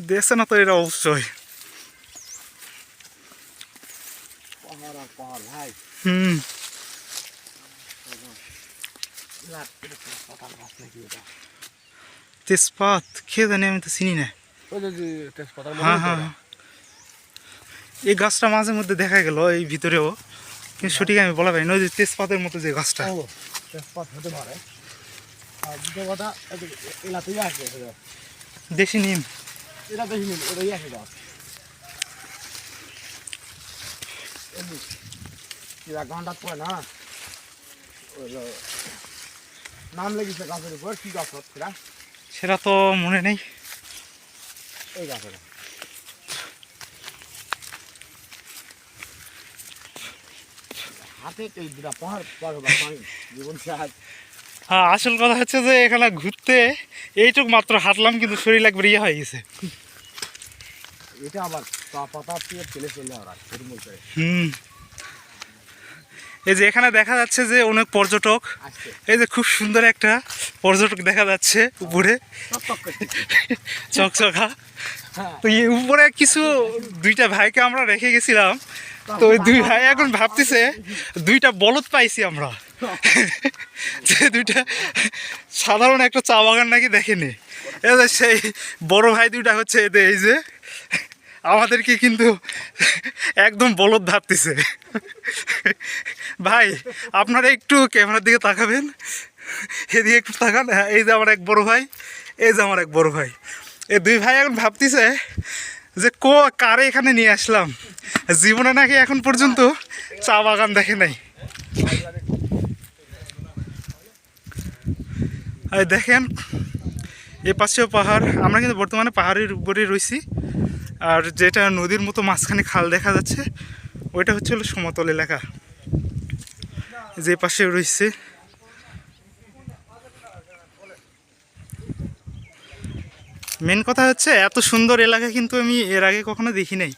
দেখছে না তো এরা অবশ্যই। হুম, তেজপাত খেয়ে জানি, আমি তো চিনি না। হ্যাঁ হ্যাঁ, এই গাছটা মাঝে মধ্যে দেখা গেল এই ভিতরেও, কিন্তু সঠিক আমি বলা পারি না। ওই যে তেজপাতের মতো যে গাছটা, তেজপাত হতে পারে। আর দ্বিতীয় কথা, এলাতেই আসবে দেশি নিম। এটা দেখি নিন, ওটাই আসে গাছ। ঘন্টা পরে না নাম লেগেছে গাছের উপর, কি গাছ সেটা? সেটা তো মনে নেই। এই গাছের হাতে এই দুটা পাহাড় জীবন সাহায্য। হ্যাঁ, আসল কথা হচ্ছে যে এখানে ঘুরতে এইটুক মাত্র হাঁটলাম, কিন্তু শরীর একবার ইয়ে হয়ে গেছে। এটা আবার চা পাতা দিয়ে ফেলে ফেলে ওরা এরকম করে। হুম, এই যে এখানে দেখা যাচ্ছে যে অনেক পর্যটক। এই যে খুব সুন্দর একটা পর্যটক দেখা যাচ্ছে উপরে, চকচকা। তো এই উপরে কিছু দুইটা ভাইকে আমরা রেখে গেছিলাম, তো ওই দুই ভাই এখন ভাবতেছে দুইটা বলদ পাইছি আমরা। যে দুইটা সাধারণ একটা চা বাগান নাকি দেখেনি। এই যে সেই বড় ভাই দুইটা হচ্ছে এদের, এই যে আমাদেরকে কিন্তু একদম বলদ ভাবতেছে। ভাই আপনারা একটু ক্যামেরার দিকে তাকাবেন, এদিকে একটু তাকান। হ্যাঁ, এই যে আমার এক বড় ভাই, এই যে আমার এক বড় ভাই, এই দুই ভাই এখন ভাবতেছে যে কারে এখানে নিয়ে আসলাম। জীবনে নাকি এখন পর্যন্ত চা বাগান দেখে নাই। আর দেখেন এ পাশেও পাহাড়, আমরা কিন্তু বর্তমানে পাহাড়ের উপরে রয়েছি। আর যেটা নদীর মতো মাঝখানে খাল দেখা যাচ্ছে, ওইটা হচ্ছে হলো সমতল এলাকা, যে পাশে রয়েছে। মেন কথা হচ্ছে এত সুন্দর এলাকা কিন্তু আমি এর আগে কখনো দেখি নাই।